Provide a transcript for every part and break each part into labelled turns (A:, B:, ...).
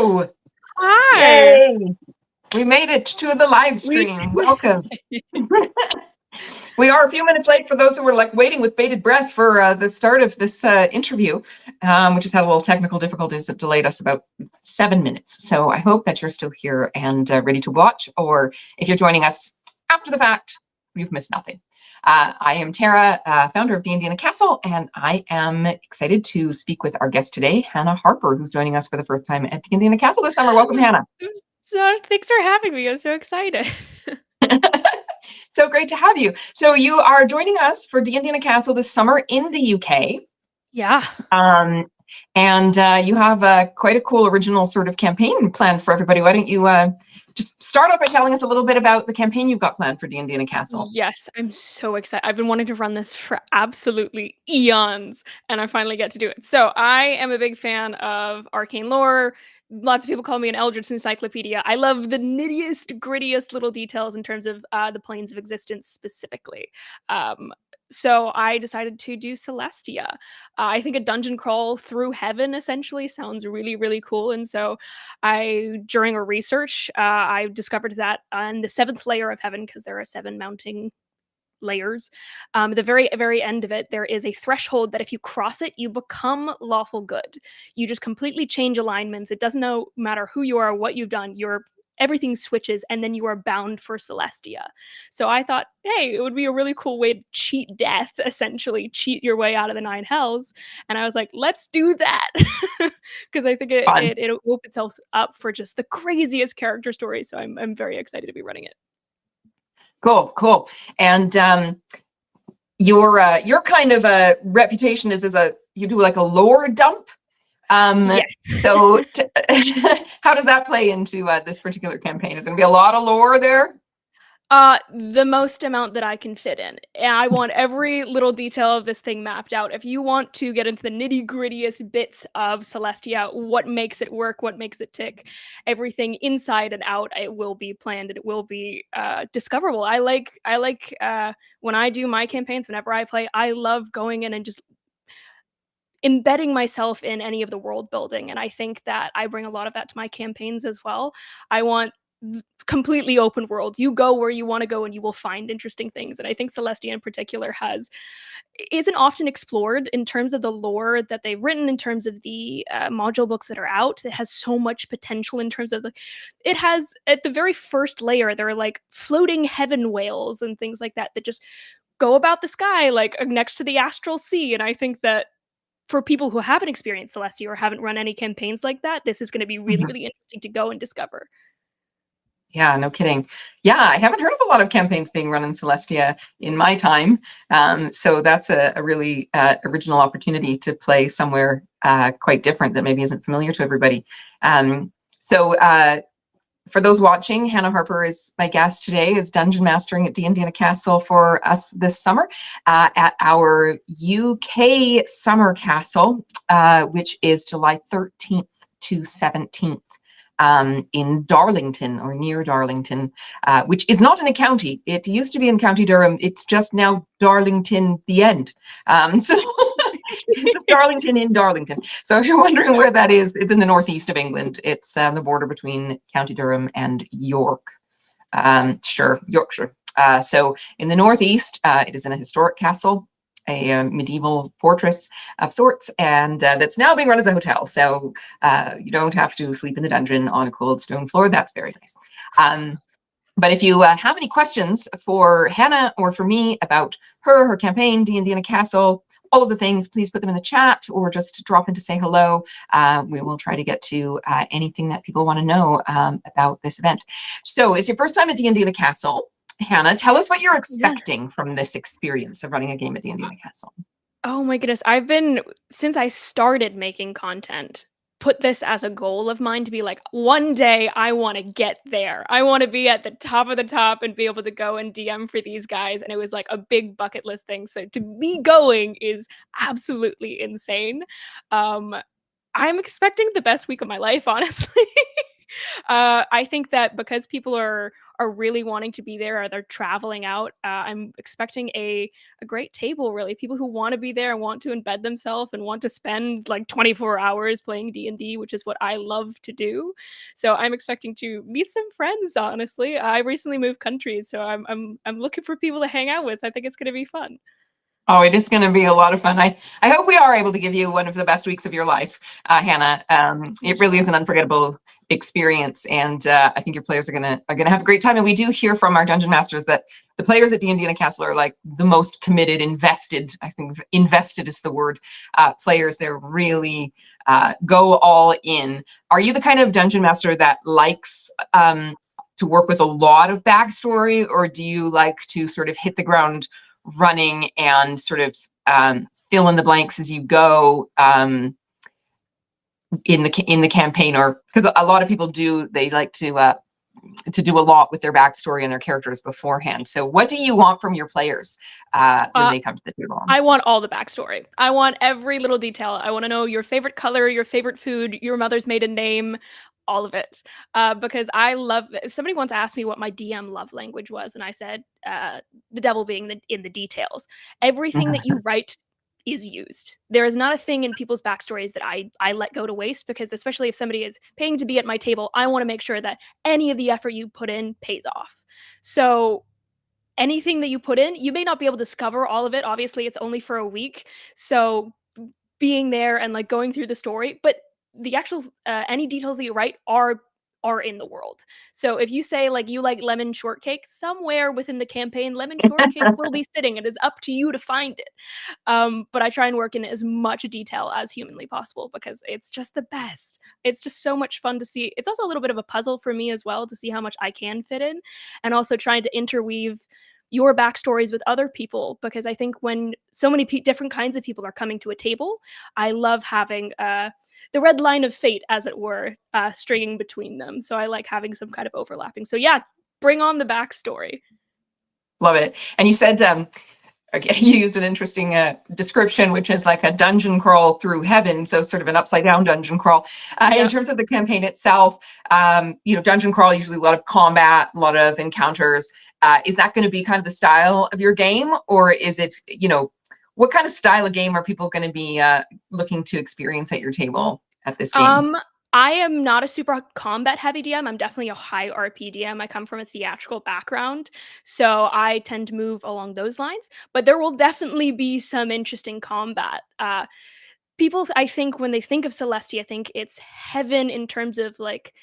A: Hello.
B: Hi.
A: Yay. We made it to the live stream. Welcome. We are a few minutes late for those who were waiting with bated breath for the start of this interview, which has had a little technical difficulties that delayed us about 7 minutes. So I hope that you're still here and ready to watch, or if you're joining us after the fact, you've missed nothing. I am Tara, founder of D&D in a Castle, and I am excited to speak with our guest today, Hannah Harper, who's joining us for the first time at D&D in a Castle this summer. Welcome, Hannah.
B: Thanks for having me. I'm so excited.
A: So great to have you. So you are joining us for D&D in a Castle this summer in the UK.
B: Yeah.
A: And you have quite a cool original sort of campaign planned for everybody. Why don't you just start off by telling us a little bit about the campaign you've got planned for D&D in a Castle?
B: Yes, I'm so excited. I've been wanting to run this for absolutely eons, and I finally get to do it. So I am a big fan of arcane lore. Lots of people call me an Eldritch encyclopedia. I love the nittiest, grittiest little details in terms of the planes of existence specifically. Um, so I decided to do Celestia. I think a dungeon crawl through heaven essentially sounds really, really cool. And so during a research, I discovered that on the 7th layer of heaven, because there are 7 mounting layers, at the very, very end of it, there is a threshold that if you cross it, you become lawful good. You just completely change alignments. It doesn't matter who you are, what you've done, everything switches, and then you are bound for Celestia. So I thought, hey, it would be a really cool way to cheat death, essentially cheat your way out of the 9 hells. And I was like, let's do that. Because I think it opens itself up for just the craziest character stories. So I'm very excited to be running it.
A: Cool. And your kind of a reputation is you do like a lore dump.
B: Yes.
A: So how does that play into this particular campaign? Is there gonna be a lot of lore there?
B: The most amount that I can fit in. And I want every little detail of this thing mapped out. If you want to get into the nitty-grittiest bits of Celestia, what makes it work, what makes it tick, everything inside and out, it will be planned and it will be discoverable. I like when I do my campaigns, whenever I play, I love going in and just embedding myself in any of the world building. And I think that I bring a lot of that to my campaigns as well. I want completely open world. You go where you want to go and you will find interesting things. And I think Celestia in particular isn't often explored in terms of the lore that they've written, in terms of the module books that are out. It has so much potential in terms of it has, at the very first layer, there are like floating heaven whales and things like that just go about the sky, like next to the astral sea. And I think that for people who haven't experienced Celestia or haven't run any campaigns like that, this is going to be really, really interesting to go and discover.
A: Yeah, no kidding. Yeah, I haven't heard of a lot of campaigns being run in Celestia in my time. So that's a really original opportunity to play somewhere quite different that maybe isn't familiar to everybody. For those watching, Hannah Harper is my guest today, is dungeon mastering at D&D in a Castle for us this summer at our UK summer castle, which is July 13th to 17th. In Darlington or near Darlington, which is not in a county. It used to be in County Durham. It's just now Darlington, the end. So it's Darlington in Darlington. So if you're wondering where that is, it's in the northeast of England. It's on the border between County Durham and Yorkshire. So in the northeast, it is in a historic castle, a medieval fortress of sorts, and that's now being run as a hotel. So you don't have to sleep in the dungeon on a cold stone floor. That's very nice. But if you have any questions for Hannah or for me about her campaign, D&D in a Castle, all of the things, please put them in the chat or just drop in to say hello. We will try to get to anything that people want to know about this event. So it's your first time at D&D in a Castle. Hannah, tell us what you're expecting from this experience of running a game at D&D in a Castle.
B: Oh my goodness. Since I started making content, put this as a goal of mine to be like, one day I want to get there. I want to be at the top of the top and be able to go and DM for these guys. And it was like a big bucket list thing. So to be going is absolutely insane. I'm expecting the best week of my life, honestly. I think that because people are are really wanting to be there or they're traveling out, I'm expecting a great table, really. People who want to be there and want to embed themselves and want to spend like 24 hours playing D&D, which is what I love to do. So I'm expecting to meet some friends, honestly. I recently moved countries, so I'm looking for people to hang out with. I think it's going to be fun.
A: Oh, it is going to be a lot of fun. I hope we are able to give you one of the best weeks of your life, Hannah. It really is an unforgettable experience, and I think your players are gonna have a great time. And we do hear from our dungeon masters that the players at D&D and Castle are like the most committed, invested. I think invested is the word. Players, they're really go all in. Are you the kind of dungeon master that likes to work with a lot of backstory, or do you like to sort of hit the ground running and sort of fill in the blanks as you go in the campaign? Or because a lot of people they like to do a lot with their backstory and their characters beforehand. So what do you want from your players when
B: Uh,
A: they come to the table?
B: I want all the backstory. I want every little detail. I want to know your favorite color, your favorite food, your mother's maiden name, all of it. Because I love. Somebody once asked me what my DM love language was, and I said, the devil being in the details. Everything that you write is used. There is not a thing in people's backstories that I let go to waste, because especially if somebody is paying to be at my table, I want to make sure that any of the effort you put in pays off. So anything that you put in, you may not be able to discover all of it. Obviously, it's only for a week. So being there and like going through the story, but the actual any details that you write are in the world. So if you say like you like lemon shortcake, somewhere within the campaign, lemon shortcake will be sitting. It is up to you to find it. But I try and work in as much detail as humanly possible because it's just the best. It's just so much fun to see. It's also a little bit of a puzzle for me as well to see how much I can fit in, and also trying to interweave your backstories with other people, because I think when so many different kinds of people are coming to a table, I love having the red line of fate, as it were, stringing between them. So I like having some kind of overlapping. So yeah, bring on the backstory.
A: Love it. And you said okay, you used an interesting description, which is like a dungeon crawl through heaven, so sort of an upside down dungeon crawl.
B: Yeah.
A: In terms of the campaign itself, dungeon crawl, usually a lot of combat, a lot of encounters. Is that going to be kind of the style of your game, or is it, what kind of style of game are people going to be looking to experience at your table at this game?
B: I am not a super combat heavy DM. I'm definitely a high RP DM. I come from a theatrical background, so I tend to move along those lines. But there will definitely be some interesting combat. People, I think, when they think of Celestia, think it's heaven in terms of like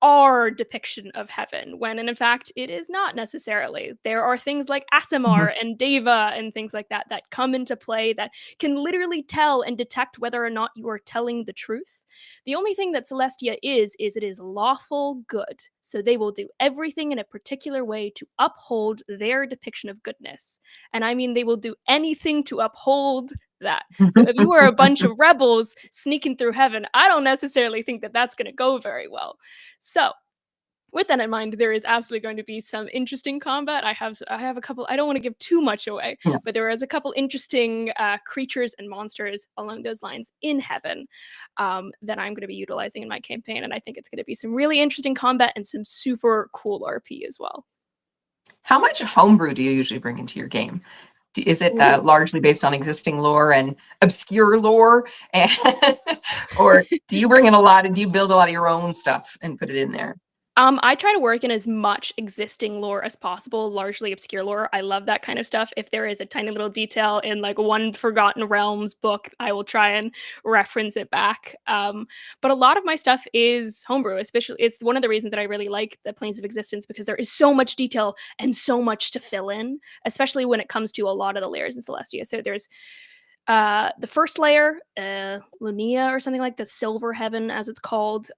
B: our depiction of heaven, when in fact it is not necessarily. There are things like
A: Mhm.
B: Asimar and Deva and things like that that come into play that can literally tell and detect whether or not you are telling the truth. The only thing that Celestia is it is lawful good. So they will do everything in a particular way to uphold their depiction of goodness. And I mean, they will do anything to uphold that. So if you are a bunch of rebels sneaking through heaven, I don't necessarily think that that's going to go very well. So, with that in mind, there is absolutely going to be some interesting combat. I have a couple. I don't want to give too much away,
A: Yeah.
B: but there is a couple interesting creatures and monsters along those lines in heaven that I'm going to be utilizing in my campaign, and I think it's going to be some really interesting combat and some super cool RP as well.
A: How much homebrew do you usually bring into your game? Is it
B: Ooh.
A: largely based on existing lore and obscure lore, and, or do you bring in a lot and do you build a lot of your own stuff and put it in there?
B: I try to work in as much existing lore as possible, largely obscure lore. I love that kind of stuff. If there is a tiny little detail in like one Forgotten Realms book, I will try and reference it back. But a lot of my stuff is homebrew, especially it's one of the reasons that I really like the Planes of Existence, because there is so much detail and so much to fill in, especially when it comes to a lot of the layers in Celestia. So there's the first layer, Lunia or something like the Silver Heaven, as it's called,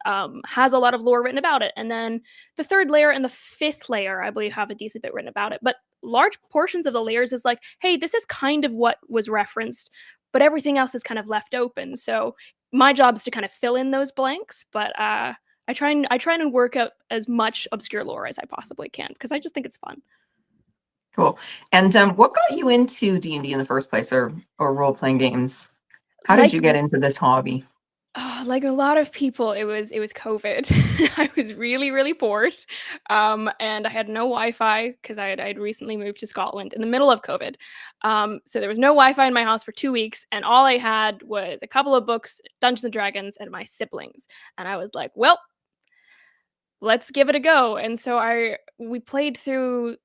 B: has a lot of lore written about it. And then the third layer and the fifth layer, I believe, have a decent bit written about it. But large portions of the layers is like, hey, this is kind of what was referenced, but everything else is kind of left open. So my job is to kind of fill in those blanks. But I try and work out as much obscure lore as I possibly can because I just think it's fun.
A: Cool. And what got you into D&D in the first place, or role playing games? How did
B: Like
A: you get into this hobby?
B: Like a lot of people, it was COVID. I was really, really bored, and I had no Wi-Fi because I had recently moved to Scotland in the middle of COVID. So there was no Wi-Fi in my house for 2 weeks, and all I had was a couple of books, Dungeons and Dragons, and my siblings. And I was like, "Well, let's give it a go." And so I we played through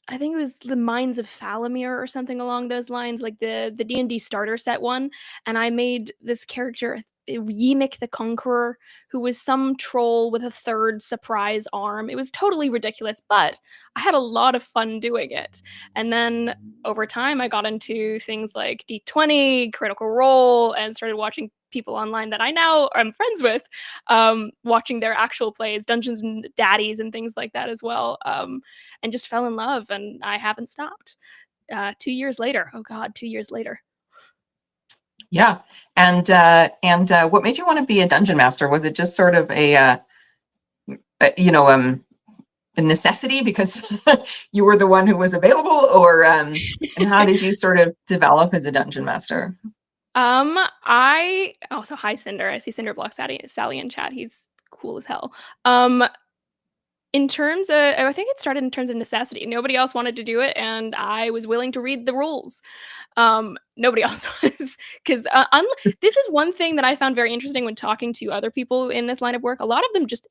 B: I think it was the Mines of Falamir or something along those lines, like the D&D starter set one, and I made this character Ymik the Conqueror, who was some troll with a third surprise arm. It was totally ridiculous, but I had a lot of fun doing it. And then over time, I got into things like D20, Critical Role, and started watching people online that I now am friends with, watching their actual plays, Dungeons and Daddies, and things like that as well, and just fell in love, and I haven't stopped. 2 years later, oh God, 2 years later.
A: Yeah. And what made you want to be a dungeon master? Was it just sort of you know, a necessity because you were the one who was available, or and how did you sort of develop as a dungeon master?
B: I also, hi Cinder. I see Cinder Block Sally in chat. He's cool as hell. In terms of, I think it started in terms of necessity. Nobody else wanted to do it, and I was willing to read the rules. Nobody else was, because this is one thing that I found very interesting when talking to other people in this line of work. A lot of them just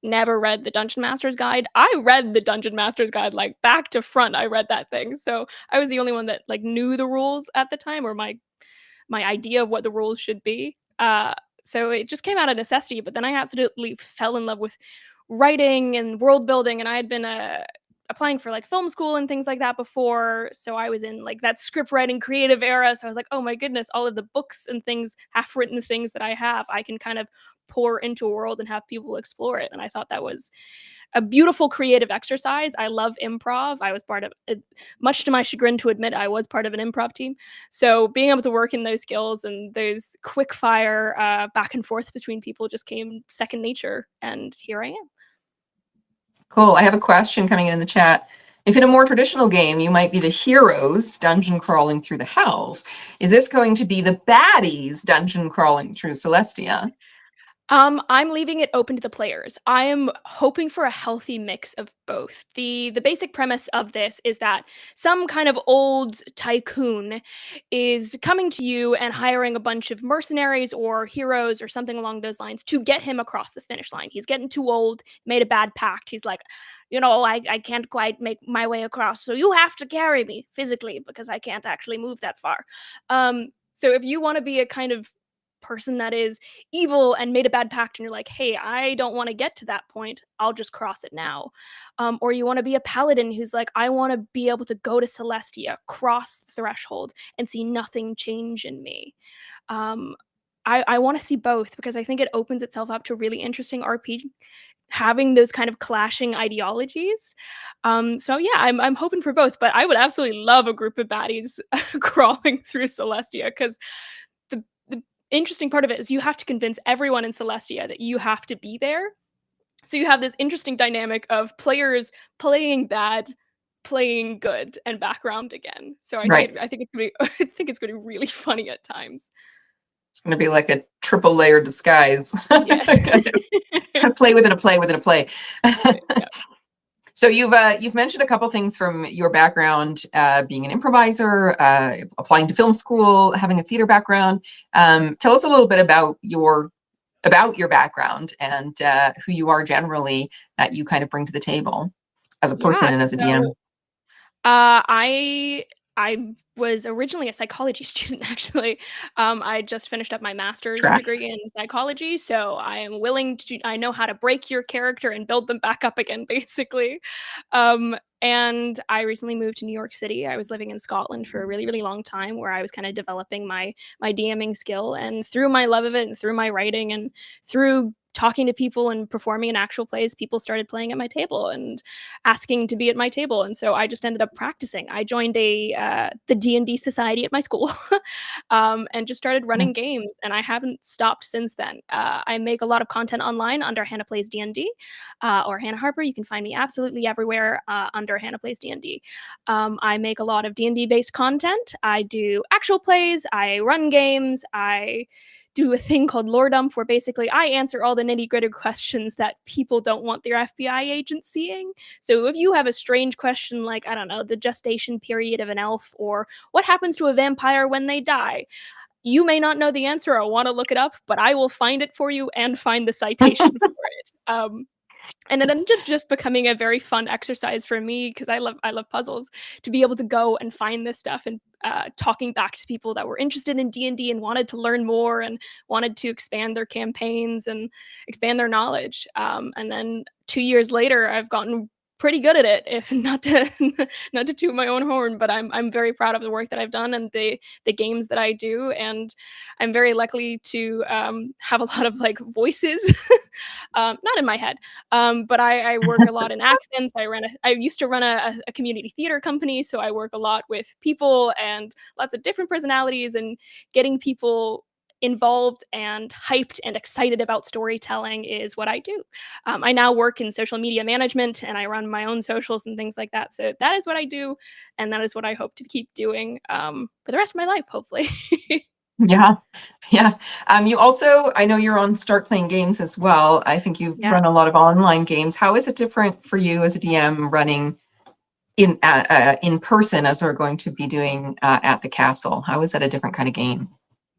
B: never read the Dungeon Master's Guide. I read the Dungeon Master's Guide like back to front. I read that thing, so I was the only one that like knew the rules at the time, or my idea of what the rules should be. So it just came out of necessity. But then I absolutely fell in love with writing and world building, and I had been applying for like film school and things like that before. So I was in like that script writing creative era. So I was like, oh my goodness, all of the books and things, half written things that I have, I can kind of pour into a world and have people explore it. And I thought that was a beautiful creative exercise. I love improv. I was part of it, much to my chagrin to admit, I was part of an improv team. So being able to work in those skills and those quick fire back and forth between people just came second nature. And here I am.
A: Cool. I have a question coming in the chat. If in a more traditional game, you might be the heroes dungeon crawling through the hells, is this going to be the baddies dungeon crawling through Celestia?
B: I'm leaving it open to the players. I am hoping for a healthy mix of both. The basic premise of this is that some kind of old tycoon is coming to you and hiring a bunch of mercenaries or heroes or something along those lines to get him across the finish line. He's getting too old, made a bad pact. He's like, I can't quite make my way across, so you have to carry me physically because I can't actually move that far. So if you want to be a kind of person that is evil and made a bad pact and you're like, hey, I don't want to get to that point, I'll just cross it now. Or you want to be a paladin who's like, I want to be able to go to Celestia, cross the threshold, and see nothing change in me. I want to see both because I think it opens itself up to really interesting RPG, having those kind of clashing ideologies. So yeah, I'm hoping for both, but I would absolutely love a group of baddies crawling through Celestia, because the interesting part of it is you have to convince everyone in Celestia that you have to be there. So you have this interesting dynamic of players playing bad, playing good, and background again. So
A: Right.
B: I think it's gonna be I think it's gonna be really funny at times.
A: It's going to be like a triple layer disguise.
B: Yes.
A: A play within a play within a play.
B: Yeah.
A: So you've mentioned a couple things from your background, being an improviser, applying to film school, having a theater background. Tell us a little bit about your background and who you are generally, that you kind of bring to the table as a person
B: Yeah.
A: and as a DM.
B: So I was originally a psychology student, actually. I just finished up my master's
A: Tracks.
B: degree in psychology, so I am willing to. I know how to break your character and build them back up again, basically. And I recently moved to New York City. I was living in Scotland for a really, really long time, where I was kind of developing my DMing skill. And through my love of it, and through my writing, and through talking to people and performing in actual plays, people started playing at my table and asking to be at my table, and so I just ended up practicing. I joined the D&D society at my school, and just started running games, and I haven't stopped since then. I make a lot of content online under Hannah Plays D&D, or Hannah Harper. You can find me absolutely everywhere under Hannah Plays D&D. I make a lot of D&D based content. I do actual plays. I run games. I do a thing called lore dump, where basically I answer all the nitty gritty questions that people don't want their FBI agent seeing. So if you have a strange question like, I don't know, the gestation period of an elf, or what happens to a vampire when they die, you may not know the answer or want to look it up, but I will find it for you and find the citation for it. And it ended up just becoming a very fun exercise for me, because I love puzzles, to be able to go and find this stuff, and talking back to people that were interested in D&D and wanted to learn more and wanted to expand their campaigns and expand their knowledge. And then 2 years later, I've gotten pretty good at it, if not to not to toot my own horn, but I'm very proud of the work that I've done and the games that I do, and I'm very lucky to have a lot of like voices, not in my head, but I work a lot in accents. I used to run a community theater company, so I work a lot with people and lots of different personalities, and getting people involved and hyped and excited about storytelling is what I do. I now work in social media management, and I run my own socials and things like that. So that is what I do, and that is what I hope to keep doing for the rest of my life, hopefully.
A: Yeah, yeah. You also, I know you're on Start Playing Games as well. I think you
B: Yeah.
A: run a lot of online games. How is it different for you as a DM running in person, as we're going to be doing at the castle? How is that a different kind of game?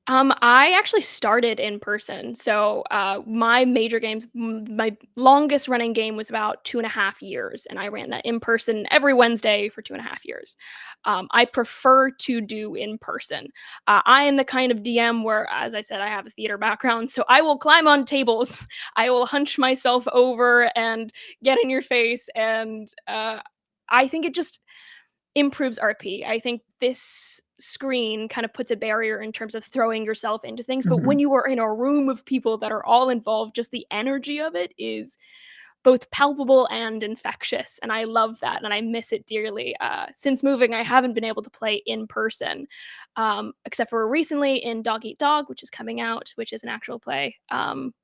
B: I actually started in person. So my major games, my longest running game was about 2.5 years, and I ran that in person every Wednesday for 2.5 years. I prefer to do in person. I am the kind of DM where, as I said, I have a theater background, so I will climb on tables, I will hunch myself over and get in your face, and I think it just improves RP. I think this screen kind of puts a barrier in terms of throwing yourself into things, but when
A: Mhm.
B: you are in a room of people that are all involved, just the energy of it is both palpable and infectious, and I love that, and I miss it dearly. Since moving, I haven't been able to play in person, except for recently in Dog Eat Dog, which is coming out, which is an actual play,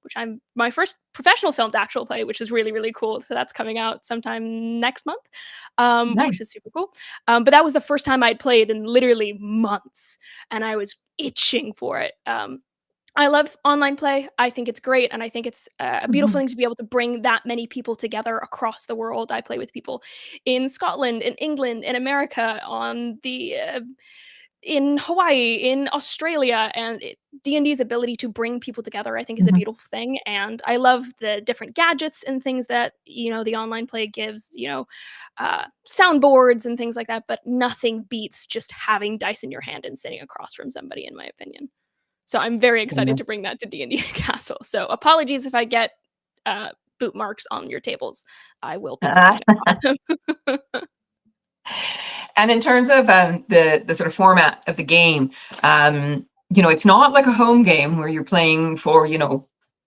B: which I'm my first professional filmed actual play, which is really, really cool. So that's coming out sometime next month, which is
A: Nice.
B: super cool. But that was the first time I'd played in literally months, and I was itching for it. I love online play. I think it's great, and I think it's a beautiful
A: Mhm.
B: thing to be able to bring that many people together across the world. I play with people in Scotland, in England, in America, on the in Hawaii, in Australia, and D&D's ability to bring people together, I think, is a
A: Mhm.
B: beautiful thing. And I love the different gadgets and things that the online play gives. Soundboards and things like that. But nothing beats just having dice in your hand and sitting across from somebody, in my opinion. So I'm very excited
A: Yeah.
B: to bring that to D&D Castle. So apologies if I get boot marks on your tables. I will be cleaning them off.
A: And in terms of the sort of format of the game, it's not like a home game where you're playing for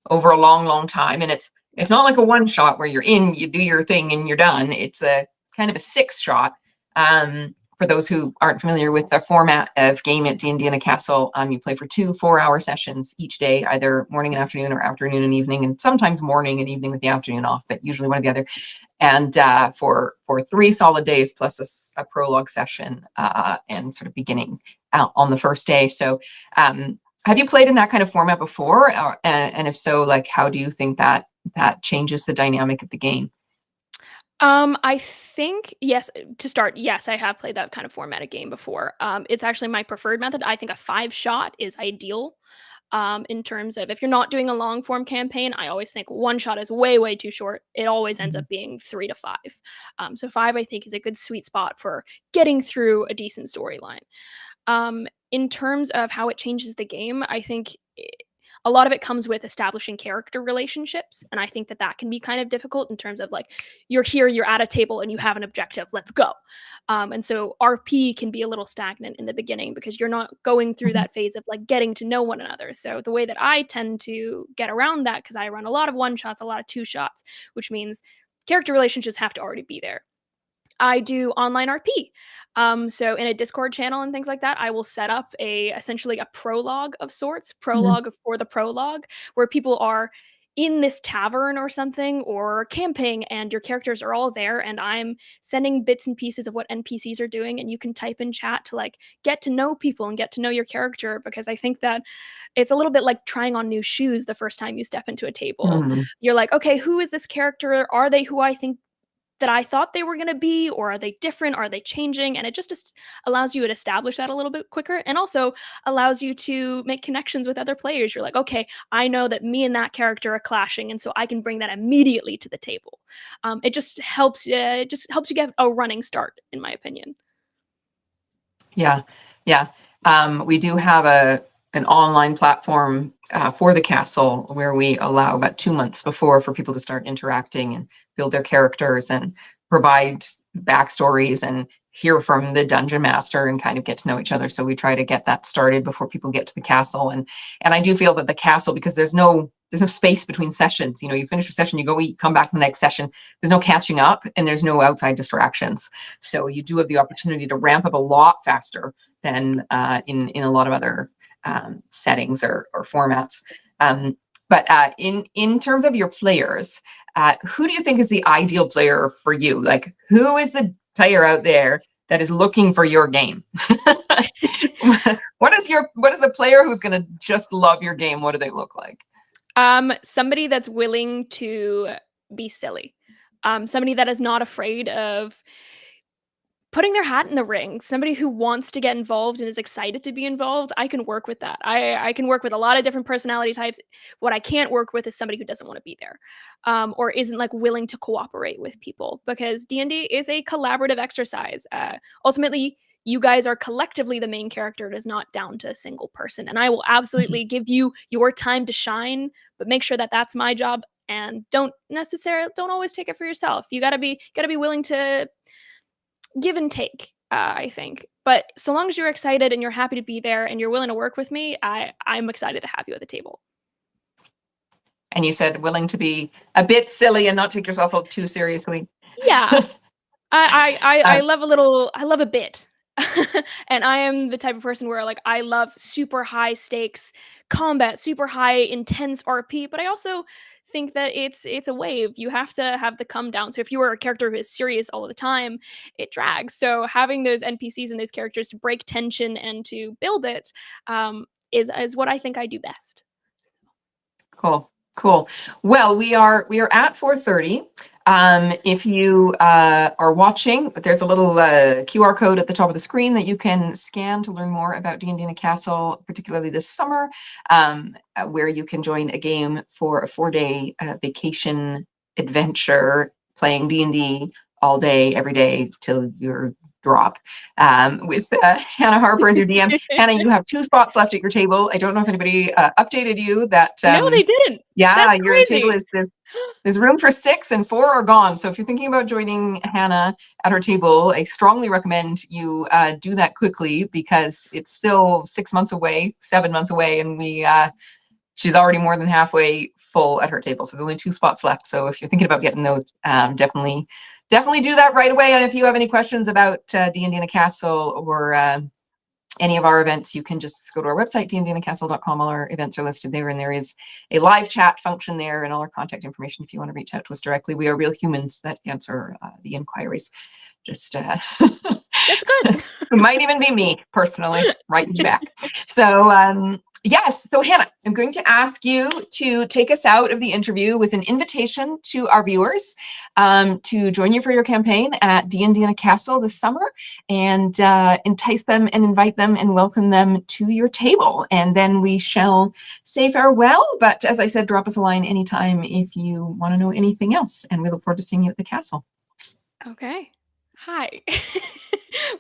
A: over a long, long time, and
B: Yeah.
A: it's not like a one shot where you're in, you do your thing, and you're done. It's a kind of a six shot. For those who aren't familiar with the format of game at D&D in a Castle, you play for 2 4-hour sessions each day, either morning and afternoon, or afternoon and evening, and sometimes morning and evening with the afternoon off, but usually one or the other. And for 3 solid days plus a prologue session and sort of beginning out on the first day. So have you played in that kind of format before? And if so, like, how do you think that changes the dynamic of the game?
B: I think, yes, to start, yes, I have played that kind of formatted game before. It's actually my preferred method. I think a 5 shot is ideal. In terms of, if you're not doing a long form campaign, I always think one shot is way, way too short. It always ends
A: Mhm.
B: up being 3 to 5. So 5, I think, is a good sweet spot for getting through a decent storyline. In terms of how it changes the game, I think a lot of it comes with establishing character relationships, and I think that that can be kind of difficult in terms of, like, you're here, you're at a table, and you have an objective. Let's go. And so RP can be a little stagnant in the beginning because you're not going through
A: Mhm.
B: that phase of like getting to know one another. So the way that I tend to get around that, because I run a lot of one shots, a lot of two shots, which means character relationships have to already be there. I do online RP. So in a Discord channel and things like that, I will set up essentially a prologue of sorts,
A: Mhm.
B: prologue for the prologue, where people are in this tavern or something or camping and your characters are all there and I'm sending bits and pieces of what NPCs are doing and you can type in chat to like get to know people and get to know your character, because I think that it's a little bit like trying on new shoes the first time you step into a table.
A: Mhm.
B: You're like, okay, who is this character? Are they who I think that I thought they were going to be, or are they different? Are they changing? And it just allows you to establish that a little bit quicker, and also allows you to make connections with other players. You're like, okay, I know that me and that character are clashing, and so I can bring that immediately to the table. It just helps. It just helps you get a running start, in my opinion.
A: Yeah, yeah. We do have an online platform for the castle where we allow about 2 months before for people to start interacting and build their characters and provide backstories and hear from the dungeon master and kind of get to know each other. So we try to get that started before people get to the castle. And I do feel that the castle, because there's no space between sessions. You know, you finish a session, you go eat, come back to the next session. There's no catching up and there's no outside distractions. So you do have the opportunity to ramp up a lot faster than in a lot of other settings or formats. But in terms of your players, who do you think is the ideal player for you? Like, who is the player out there that is looking for your game? What is a player who's going to just love your game? What do they look like?
B: Somebody that's willing to be silly. Somebody that is not afraid of putting their hat in the ring, somebody who wants to get involved and is excited to be involved. I can work with that. I can work with a lot of different personality types. What I can't work with is somebody who doesn't want to be there, or isn't like willing to cooperate with people, because D&D is a collaborative exercise. Ultimately, you guys are collectively the main character. It is not down to a single person, and I will absolutely give you your time to shine, but make sure that that's my job. And don't always take it for yourself. You gotta be willing to give and take, I think. But so long as you're excited and you're happy to be there and you're willing to work with me, I'm excited to have you at the table.
A: And you said willing to be a bit silly and not take yourself too seriously.
B: Yeah. I
A: Uh,
B: love a little, I love a bit. And I am the type of person where like I love super high stakes combat, super high intense RP, but I also think that it's a wave. You have to have the come down. So if you are a character who is serious all the time, it drags. So having those NPCs and those characters to break tension and to build it, is what I think I do best.
A: Cool. Well, we are at 4:30. If you are watching, there's a little QR code at the top of the screen that you can scan to learn more about D&D in a Castle, particularly this summer, where you can join a game for a 4-day vacation adventure playing D&D all day, every day till you're drop, with Hannah Harper as your DM. Hannah, you have 2 spots left at your table. I don't know if anybody updated you that
B: No, they didn't.
A: yeah,
B: That's
A: your table
B: crazy.
A: is there's room for 6 and 4 are gone. So if you're thinking about joining Hannah at her table, I strongly recommend you do that quickly, because it's still 6 months away, 7 months away, and she's already more than halfway full at her table. So there's only 2 spots left. So if you're thinking about getting those, definitely do that right away. And if you have any questions about D&D in a Castle or any of our events, you can just go to our website, dndinacastle.com. All our events are listed there, and there is a live chat function there and all our contact information if you want to reach out to us directly. We are real humans that answer the inquiries. Just
B: That's good.
A: it might even be me personally writing you back. So yes, so Hannah, I'm going to ask you to take us out of the interview with an invitation to our viewers to join you for your campaign at D&D in a Castle this summer, and entice them and invite them and welcome them to your table. And then we shall say farewell. But as I said, drop us a line anytime if you want to know anything else. And we look forward to seeing you at the castle.
B: Okay. Hi.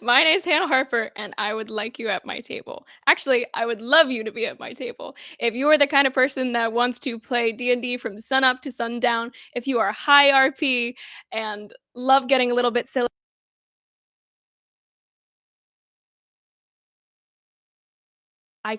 B: My name's Hannah Harper, and I would like you at my table. Actually, I would love you to be at my table. If you are the kind of person that wants to play D&D from sun up to sundown, if you are high RP and love getting a little bit silly, I